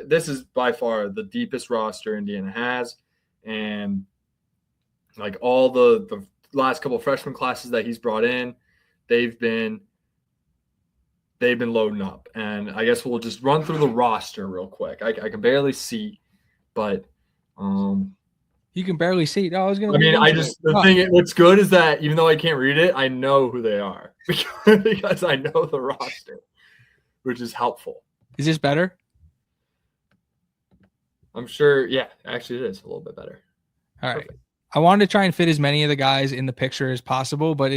this is by far the deepest roster Indiana has, and like all the last couple of freshman classes that he's brought in, they've been loading up. And I guess we'll just run through the roster real quick. I can barely see, but you can barely see. No, what's good is that even though I can't read it, I know who they are because I know the roster, which is helpful. Is this better? I'm sure. Yeah, actually, it is a little bit better. All right. Perfect. I wanted to try and fit as many of the guys in the picture as possible, but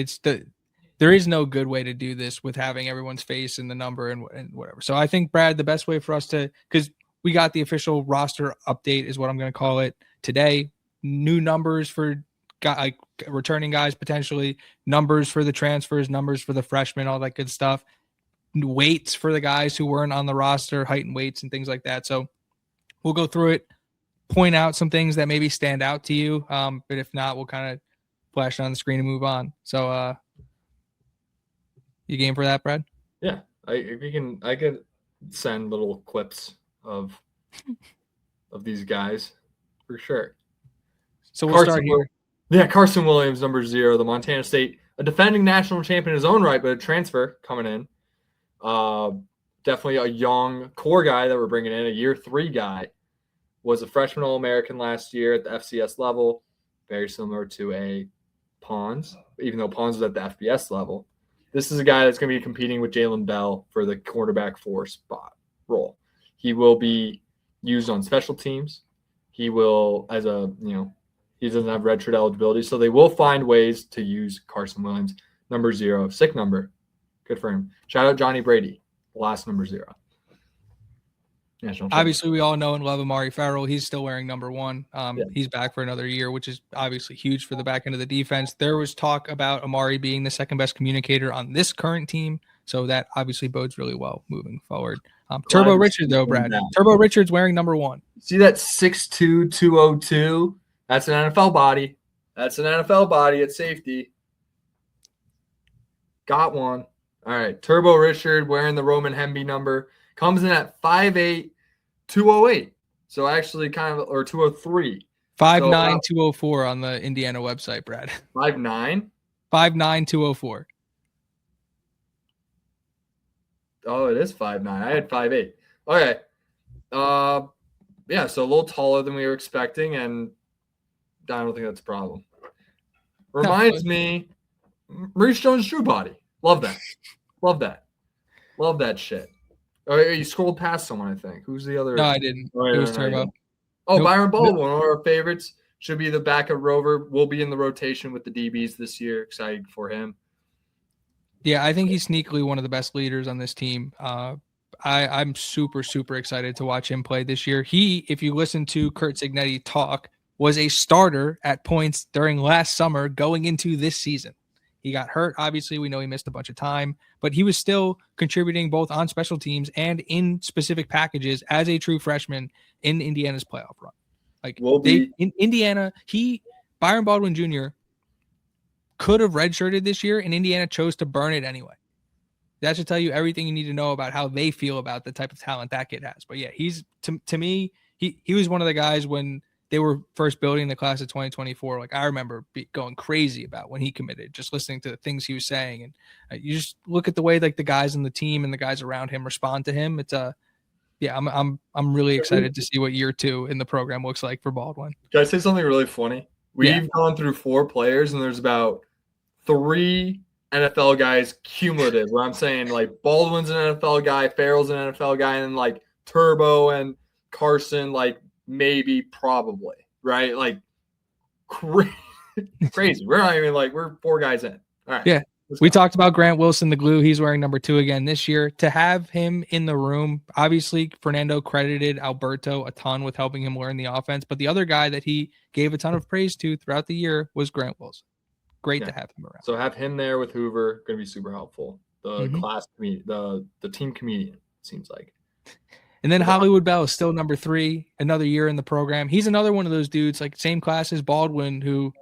there is no good way to do this with having everyone's face and the number and whatever. So I think, Brad, the best way for us to, because we got the official roster update is what I'm going to call it today. New numbers for returning guys, potentially numbers for the transfers, numbers for the freshmen, all that good stuff. Weights for the guys who weren't on the roster, height and weights and things like that. So we'll go through it, point out some things that maybe stand out to you. But if not, we'll kind of flash it on the screen and move on. So you game for that, Brad? Yeah. I could send little clips of these guys for sure. So we'll start here. Yeah, Carson Williams, number 0, the Montana State, a defending national champion in his own right, but a transfer coming in. Definitely a young core guy that we're bringing in, a year 3 guy. Was a freshman All-American last year at the FCS level, very similar to a Pons, even though Pons was at the FBS level. This is a guy that's going to be competing with Jalen Bell for the quarterback 4 spot role. He will be used on special teams. He will, he doesn't have redshirt eligibility, so they will find ways to use Carson Williams, number 0, sick number. Good for him. Shout out Johnny Brady, last number 0. Obviously, we all know and love Amari Farrell. He's still wearing number 1. He's back for another year, which is obviously huge for the back end of the defense. There was talk about Amari being the second best communicator on this current team, so that obviously bodes really well moving forward. Turbo Richard, though, Brad. Turbo Richard's wearing number 1. See that 6'2", 202? That's an NFL body. That's an NFL body at safety. Got one. All right, Turbo Richard wearing the Roman Hemby number. Comes in at 5'8", 208. So actually or 203. 5'9", 204 on the Indiana website, Brad. 5'9"? 5'9", 204. Oh, it is 5'9". I had 5'8". Okay. Yeah, so a little taller than we were expecting, and I don't think that's a problem. Reminds me, Maurice Jones-Drew body. Love that. Love that. Love that shit. Oh, you scrolled past someone, I think. Who's the other? No, I didn't. It was Turbo. Oh, nope. Byron Baldwin, one of our favorites. Should be the backup rover. Will be in the rotation with the DBs this year. Excited for him. Yeah, I think he's sneakily one of the best leaders on this team. I'm super, super excited to watch him play this year. He, if you listen to Curt Cignetti talk, was a starter at points during last summer going into this season. He got hurt. Obviously, we know he missed a bunch of time, but he was still contributing both on special teams and in specific packages as a true freshman in Indiana's playoff run. Like in Indiana, Byron Baldwin Jr. could have redshirted this year, and Indiana chose to burn it anyway. That should tell you everything you need to know about how they feel about the type of talent that kid has. But yeah, he's to me, he was one of the guys when they were first building the class of 2024. Like I remember going crazy about when he committed, just listening to the things he was saying. And you just look at the way like the guys in the team and the guys around him respond to him. It's I'm really excited to see what year 2 in the program looks like for Baldwin. Can I say something really funny? We've gone through 4 players, and there's about 3 NFL guys cumulative, where I'm saying like Baldwin's an NFL guy, Farrell's an NFL guy, and then like Turbo and Carson, like maybe, probably, right? Like crazy. We're not even we're 4 guys in. All right. Yeah. We talked about Grant Wilson, the glue. He's wearing number 2 again this year. To have him in the room, obviously, Fernando credited Alberto a ton with helping him learn the offense. But the other guy that he gave a ton of praise to throughout the year was Grant Wilson. Great to have him around. So have him there with Hoover, going to be super helpful. The the team comedian, seems like. And then Hollywood Bell is still number 3, another year in the program. He's another one of those dudes, like same class as Baldwin, who,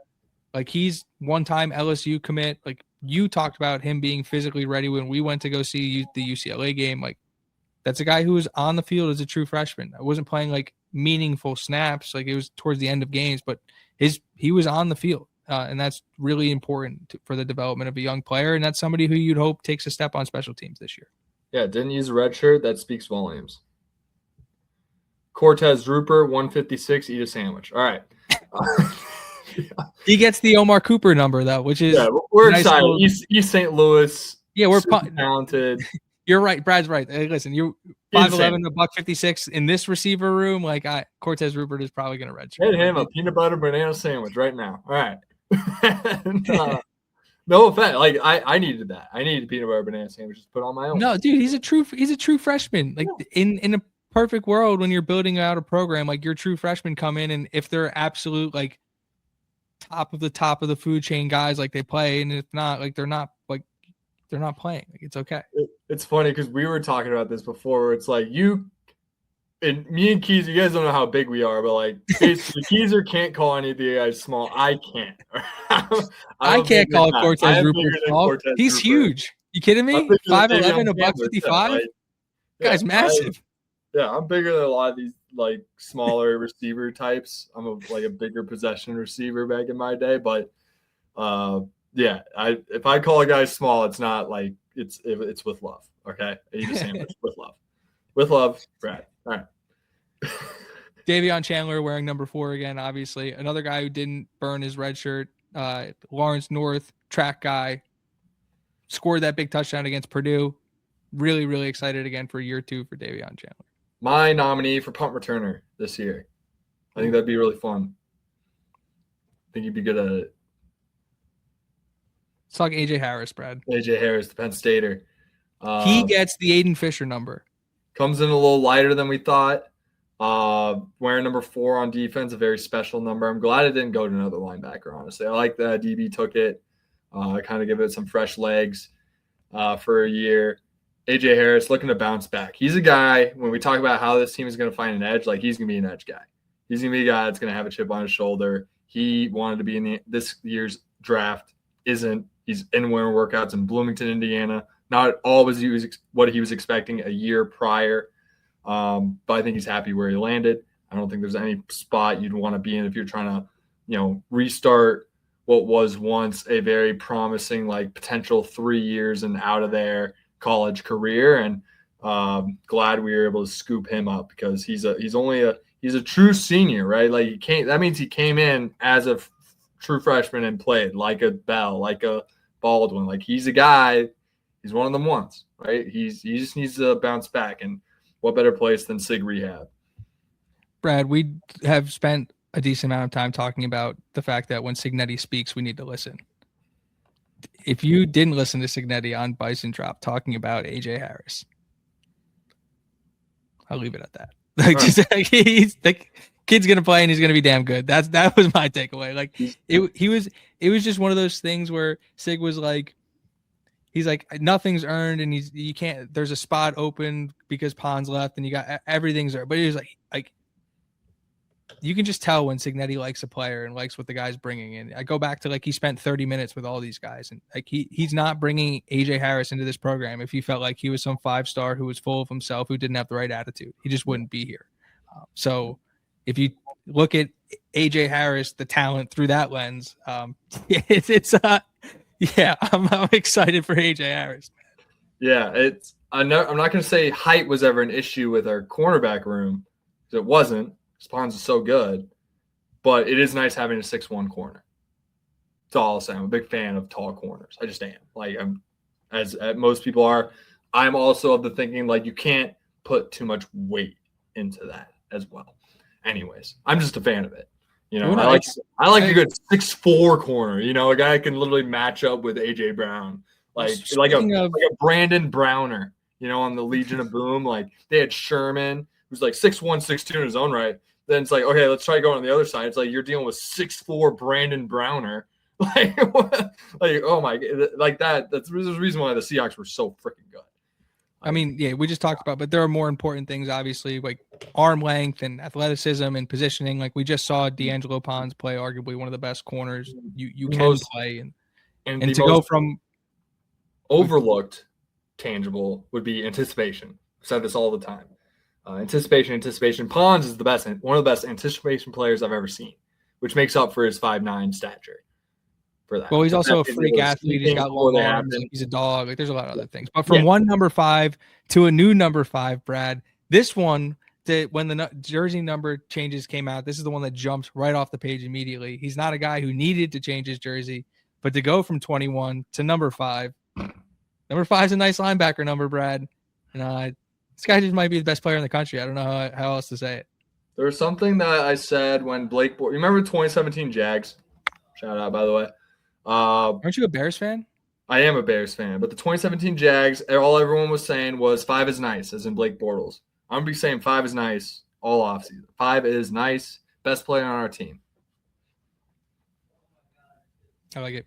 like, he's one-time LSU commit. Like, you talked about him being physically ready when we went to go see the UCLA game. Like, That's a guy who was on the field as a true freshman. I wasn't playing like meaningful snaps. Like it was towards the end of games, but he was on the field. And that's really important for the development of a young player. And that's somebody who you'd hope takes a step on special teams this year. Yeah, didn't use a red shirt. That speaks volumes. Cortez Rupert, 156, eat a sandwich. All right. He gets the Omar Cooper number, though, which is we're excited. East St. Louis. Yeah, we're talented. You're right. Brad's right. Hey, listen, you're 5'11", $156 in this receiver room. Like Cortez Rupert is probably going to redshirt. Hit him a peanut butter banana sandwich right now. All right. No offense. Like I needed that. I needed peanut butter banana sandwiches put on my own. No, dude, he's a true freshman. Like in a perfect world, when you're building out a program, like your true freshmen come in, and if they're absolute like top of the food chain guys, like they play, and if not, like they're not playing. Like it's okay. It's funny because we were talking about this before. Where it's like you and me and Keezer, you guys don't know how big we are, but like basically Keezer can't call any of the guys small. I can't. I can't call Cortez Rupert small. He's huge. You kidding me? 5'11", $155. Guy's massive. I'm bigger than a lot of these like smaller receiver types. I'm a bigger possession receiver back in my day, but if I call a guy small, it's not like it's with love. Okay, I eat a sandwich with love, Brad. All right. Davion Chandler wearing number 4 again. Obviously, another guy who didn't burn his red shirt. Lawrence North, track guy, scored that big touchdown against Purdue. Really, really excited again for year 2 for Davion Chandler. My nominee for punt returner this year. I think that'd be really fun. I think you'd be good at it. Let's talk AJ Harris, Brad. AJ Harris, the Penn Stater. He gets the Aiden Fisher number. Comes in a little lighter than we thought. Wearing number 4 on defense, a very special number. I'm glad it didn't go to another linebacker, honestly. I like that DB took it. Kind of give it some fresh legs for a year. AJ Harris looking to bounce back. He's a guy, when we talk about how this team is going to find an edge, like he's going to be an edge guy. He's going to be a guy that's going to have a chip on his shoulder. He wanted to be in this year's draft. Isn't. He's in winter workouts in Bloomington, Indiana. Not all was what he was expecting a year prior. But I think he's happy where he landed. I don't think there's any spot you'd want to be in if you're trying to, restart what was once a very promising, like potential 3 years and out of there college career. And glad we were able to scoop him up because he's a true senior, right? Like that means he came in as a true freshman and played like a Bell, like a Baldwin. Like he's a guy. He's one of them ones, right? He just needs to bounce back, and what better place than SIG Rehab? Brad, we have spent a decent amount of time talking about the fact that when Signetti speaks, we need to listen. If you didn't listen to Signetti on Bison Drop talking about AJ Harris, I'll leave it at that. He's the kid's gonna play and he's gonna be damn good. That was my takeaway. Like it was just one of those things where Sig was like, he's like, nothing's earned, and you can't. There's a spot open because Pons left, and you got everything's there. But he was like you can just tell when Signetti likes a player and likes what the guy's bringing in. I go back to he spent 30 minutes with all these guys, and he's not bringing AJ Harris into this program if he felt like he was some 5-star who was full of himself, who didn't have the right attitude. He just wouldn't be here. So if you look at AJ Harris, the talent through that lens, I'm excited for AJ Harris. Yeah, I'm not going to say height was ever an issue with our cornerback room. It wasn't. Spawns is so good, but it is nice having a 6'1" corner. That's all I'll say. I'm a big fan of tall corners. I just am. As most people are. I'm also of the thinking you can't put too much weight into that as well. Anyways, I'm just a fan of it. I like a good 6'4" corner. A guy can literally match up with AJ Brown, like a Brandon Browner. On the Legion of Boom, they had Sherman, who's 6'1", 6'2" in his own right. Then it's okay, let's try going on the other side. It's you're dealing with 6'4" Brandon Browner. Oh my, that. That's the reason why the Seahawks were so freaking good. I mean, yeah, we just talked about, but there are more important things, obviously, like arm length and athleticism and positioning. We just saw D'Angelo Pons play arguably one of the best corners you can play, and to go from overlooked tangible would be anticipation. said this all the time. Anticipation. Pons is one of the best anticipation players I've ever seen, which makes up for his 5'9" stature. For that. Well, he's also a He's freak able to athlete. see He's things got before long they arms. happen. Like he's a dog. Like there's a lot of other things. But Yeah. from one number 5 to a new number 5, Brad, this one, when the jersey number changes came out, this is the one that jumped right off the page immediately. He's not a guy who needed to change his jersey, but to go from 21 to number 5. Number 5 is a nice linebacker number, Brad. And this guy just might be the best player in the country. I don't know how else to say it. There was something that I said when Blake – you remember 2017 Jags? Shout out, by the way. Aren't you a Bears fan? I am a Bears fan, but the 2017 Jags, all everyone was saying was 5 is nice, as in Blake Bortles. I'm going to be saying 5 is nice all offseason. 5 is nice, best player on our team. I like it.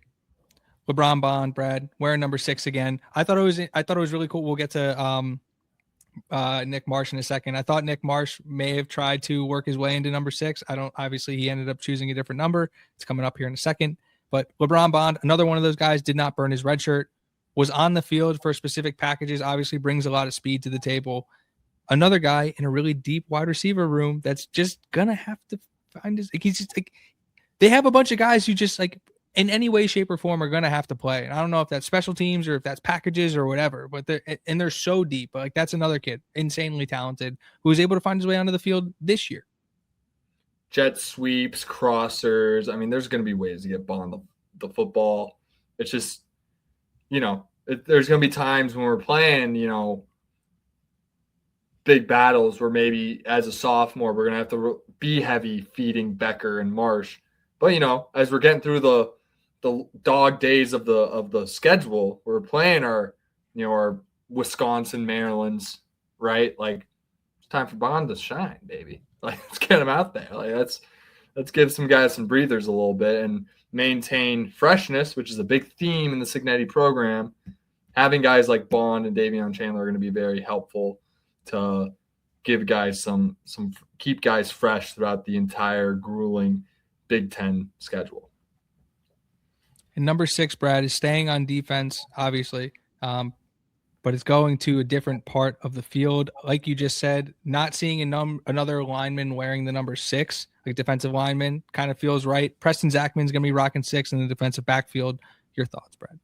LeBron Bond, Brad, wearing number 6 again. I thought it was really cool. We'll get to Nick Marsh in a second. I thought Nick Marsh may have tried to work his way into number 6. Obviously he ended up choosing a different number. It's coming up here in a second. But LeBron Bond, another one of those guys, did not burn his red shirt, was on the field for specific packages, obviously brings a lot of speed to the table. Another guy in a really deep wide receiver room that's just going to have to find his – he's just like – they have a bunch of guys who just like in any way, shape, or form are going to have to play. And I don't know if that's special teams or if that's packages or whatever, but they're so deep. But like that's another kid, insanely talented, who was able to find his way onto the field this year. Jet sweeps, crossers. I mean, there's going to be ways to get Bond the football. It's just, there's going to be times when we're playing, big battles where maybe as a sophomore, we're going to have to be heavy feeding Becker and Marsh. But, as we're getting through the dog days of the schedule, we're playing our Wisconsin, Maryland's, right? Like, it's time for Bond to shine, baby. Like, let's get him out there. Like, let's give some guys some breathers a little bit and maintain freshness, which is a big theme in the Cignetti program. Having guys like Bond and Davion Chandler are going to be very helpful to give guys keep guys fresh throughout the entire grueling Big Ten schedule. And number 6, Brad, is staying on defense, obviously, but it's going to a different part of the field. Like you just said, not seeing another lineman wearing the number 6, like defensive lineman, kind of feels right. Preston Zachman's going to be rocking 6 in the defensive backfield. Your thoughts, Brad?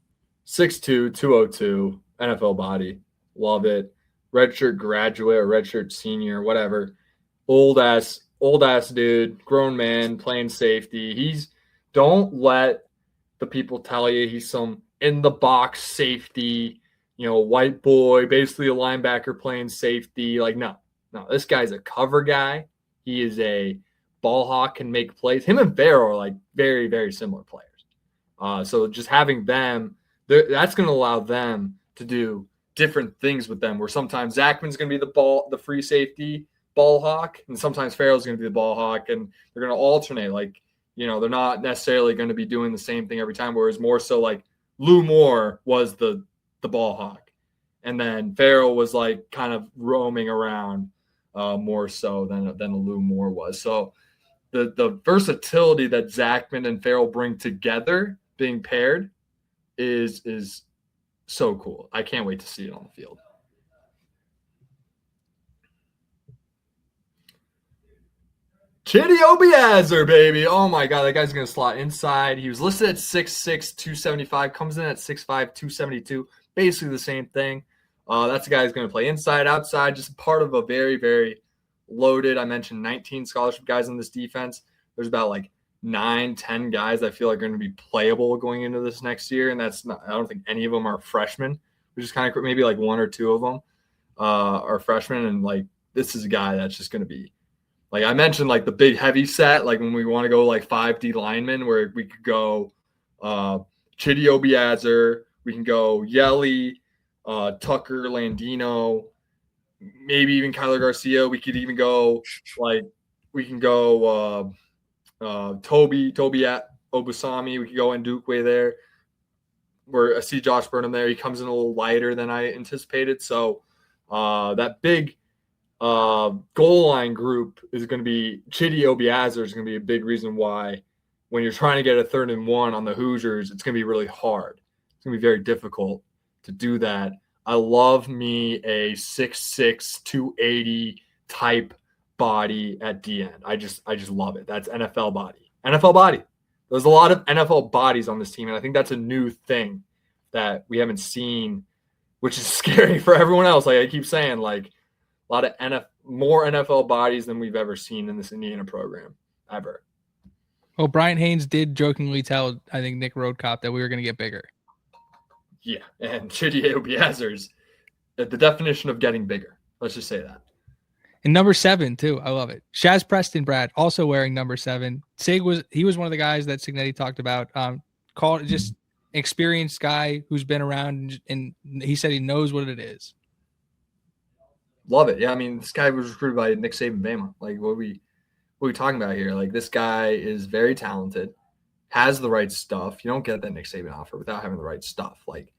6'2", 202, NFL body. Love it. Redshirt graduate or redshirt senior, whatever. Old ass dude, grown man, playing safety. Don't let the people tell you he's some in the box safety, white boy, basically a linebacker playing safety. Like, no, this guy's a cover guy. He is a ball hawk, can make plays. Him and Farrell are like very, very similar players. So just having them, that's going to allow them to do different things with them, where sometimes Zachman's going to be the free safety ball hawk, and sometimes Farrell's going to be the ball hawk, and they're going to alternate. Like, they're not necessarily going to be doing the same thing every time, whereas more so like Lou Moore was the ball hawk, and then Farrell was like kind of roaming around more so than Lou Moore was. So the versatility that Zachman and Farrell bring together, being paired, is so cool. I can't wait to see it on the field. Chidi Obiazer, baby. Oh, my God. That guy's going to slot inside. He was listed at 6'6", 275. Comes in at 6'5", 272. Basically the same thing. That's the guy who's going to play inside, outside. Just part of a very, very loaded. I mentioned 19 scholarship guys on this defense. There's about like 9-10 guys I feel like are going to be playable going into this next year. And I don't think any of them are freshmen, which is kind of maybe like 1 or 2 of them are freshmen. And like, this is a guy that's just going to be, like I mentioned, like the big heavy set, like when we want to go like 5D linemen, where we could go Chidi Obiazer, we can go Yelly, Tucker, Landino, maybe even Kyler Garcia. We could even go Toby at Obasami. We could go Ndukwe there, where I see Josh Burnham there. He comes in a little lighter than I anticipated. So that big goal line group is going to be Chidi Obiazer is going to be a big reason why when you're trying to get a 3rd and 1 on the Hoosiers, it's going to be really hard. It's going to be very difficult to do that I love me a 6'6", 280 type body at DN. I just love it. That's NFL body. NFL body. There's a lot of NFL bodies on this team, and I think that's a new thing that we haven't seen, which is scary for everyone else. Like I keep saying, like a lot of more NFL bodies than we've ever seen in this Indiana program ever. Well, Brian Haynes did jokingly tell, I think, Nick Roadcop that we were going to get bigger. Yeah, and Chidier Obiezer's the definition of getting bigger. Let's just say that. And number 7 too, I love it. Shaz Preston, Brad, also wearing number 7. Sig was one of the guys that Signetti talked about. Called just experienced guy who's been around, and he said he knows what it is. Love it. Yeah, I mean, this guy was recruited by Nick Saban Bama. Like, what are we talking about here? Like, this guy is very talented, has the right stuff. You don't get that Nick Saban offer without having the right stuff. Like,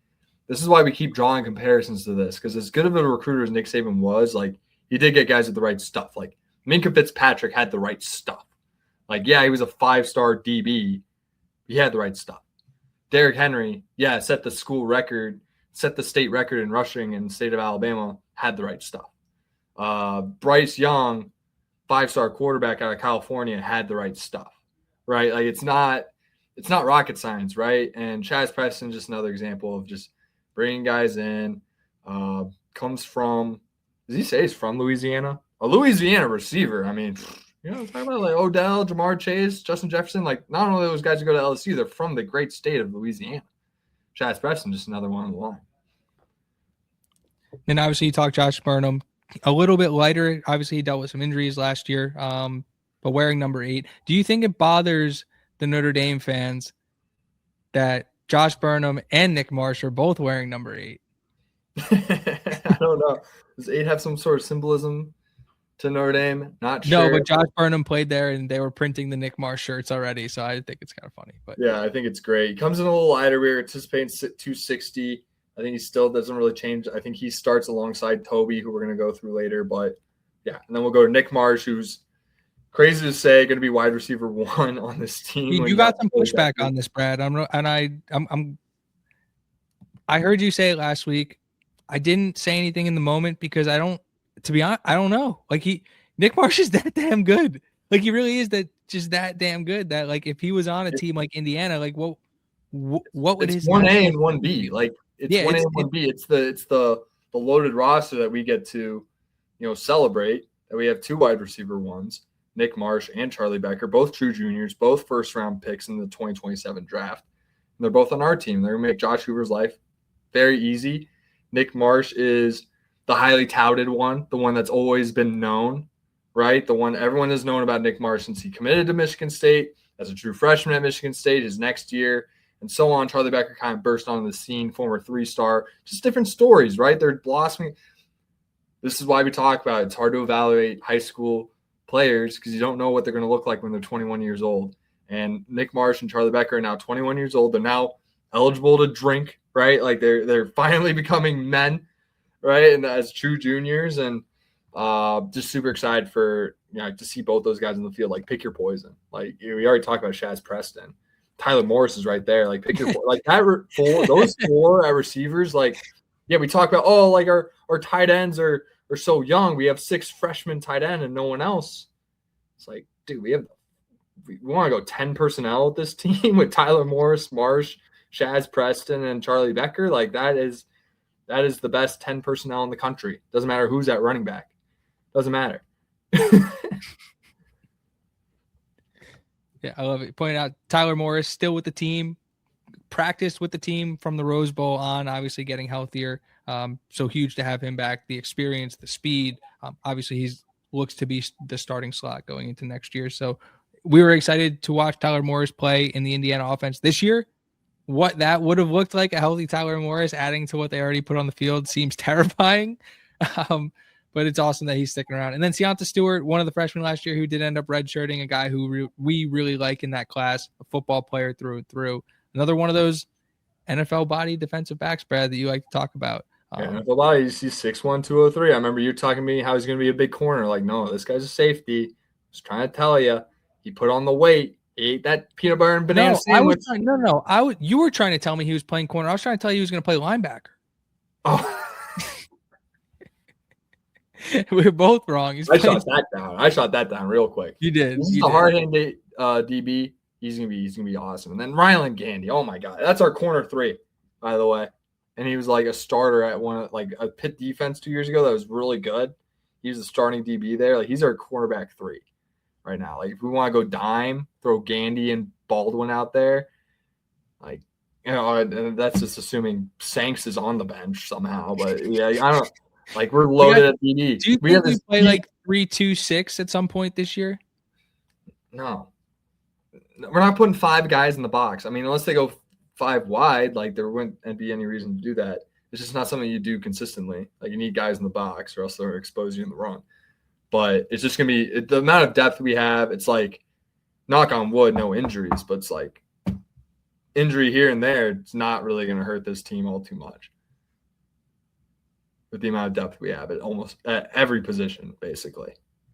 this is why we keep drawing comparisons to this, because as good of a recruiter as Nick Saban was, like, he did get guys with the right stuff. Like, Minkah Fitzpatrick had the right stuff. Like, yeah, he was a 5-star DB. He had the right stuff. Derrick Henry, yeah, set the school record, set the state record in rushing in the state of Alabama, had the right stuff. Bryce Young, 5-star quarterback out of California, had the right stuff, right? Like, it's not rocket science, right? And Chaz Preston, just another example of just bringing guys in. Comes from, does he say he's from Louisiana? A Louisiana receiver. I mean, talking about like Odell, Jamar Chase, Justin Jefferson. Like, not only those guys who go to LSU, they're from the great state of Louisiana. Chaz Preston, just another one on the line. And obviously, you talked Josh Burnham. A little bit lighter. Obviously, he dealt with some injuries last year, but wearing number 8. Do you think it bothers the Notre Dame fans that Josh Burnham and Nick Marsh are both wearing number 8? I don't know. Does 8 have some sort of symbolism to Notre Dame? Not sure. No, but Josh Burnham played there, and they were printing the Nick Marsh shirts already, so I think it's kind of funny. But yeah, I think it's great. He comes in a little lighter. We were anticipating 260. I think he still doesn't really change. I think he starts alongside Toby, who we're going to go through later. But, yeah, and then we'll go to Nick Marsh, who's crazy to say going to be wide receiver 1 on this team. You got some pushback on this, Brad. I heard you say it last week. I didn't say anything in the moment because to be honest, I don't know. Like Nick Marsh is that damn good. Like he really is that damn good that like if he was on a team like Indiana, like what would his 1A and 1B? Like it's 1A and 1B. It's the loaded roster that we get to, celebrate that we have 2 wide receiver 1s, Nick Marsh and Charlie Becker, both true juniors, both first-round picks in the 2027 draft. And they're both on our team. They're going to make Josh Hoover's life very easy. Nick Marsh is the highly touted one, the one that's always been known, right? The one everyone has known about Nick Marsh since he committed to Michigan State as a true freshman at Michigan State his next year, and so on. Charlie Becker kind of burst onto the scene, former 3-star, just different stories, right? They're blossoming. This is why we talk about it. It's hard to evaluate high school players because you don't know what they're going to look like when they're 21 years old. And Nick Marsh and Charlie Becker are now 21 years old. They're now eligible to drink, right? Like they're finally becoming men, right? And as true juniors, and just super excited for to see both those guys in the field. Like pick your poison. Like we already talked about Shaz Preston, Tyler Morris is right there. Like pick your like that those 4 at receivers. Like we talk about like our tight ends are so young. We have 6 freshmen tight end and no one else. It's like, dude, we want to go 10 personnel with this team with Tyler Morris, Marsh, Shaz Preston, and Charlie Becker. Like that is the best 10 personnel in the country. Doesn't matter who's at running back. Doesn't matter. Yeah, I love it. Pointing out Tyler Morris still with the team, practiced with the team from the Rose Bowl on, obviously getting healthier. So huge to have him back. The experience, the speed. Obviously, he looks to be the starting slot going into next year. So we were excited to watch Tyler Morris play in the Indiana offense this year. What that would have looked like, a healthy Tyler Morris adding to what they already put on the field, seems terrifying. But it's awesome that he's sticking around. And then Seonta Stewart, one of the freshmen last year who did end up redshirting, a guy who we really like in that class, a football player through and through. Another one of those NFL body defensive backs, Brad, that you like to talk about. NFL body, he's 6'1", 203. I remember you talking to me how he's going to be a big corner. Like, no, this guy's a safety. Just trying to tell you. He put on the weight. He ate that peanut butter and banana sandwich. You were trying to tell me he was playing corner. I was trying to tell you he was going to play linebacker. Oh, We're both wrong. He's I playing. shot that down. I shot that down real quick. You did. This is You the did. hard-handed DB. He's gonna be awesome. And then Rylan Gandy. Oh my god, that's our corner 3, by the way. And he was like a starter at like a Pitt defense 2 years ago that was really good. He was the starting DB there. Like he's our cornerback 3 right now. Like if we want to go dime, throw Gandy and Baldwin out there. Like and that's just assuming Sanks is on the bench somehow. But yeah, I don't. Like we're loaded at DB. Do you think we play like 3-2-6 at some point this year? No. We're not putting 5 guys in the box. I mean, unless they go 5 wide, like there wouldn't be any reason to do that. It's just not something you do consistently. Like you need guys in the box or else they'll expose you in the run. But it's just going to be the amount of depth we have. It's like, knock on wood, no injuries, but it's like injury here and there. It's not really going to hurt this team all too much. With the amount of depth we have at almost at every position, basically.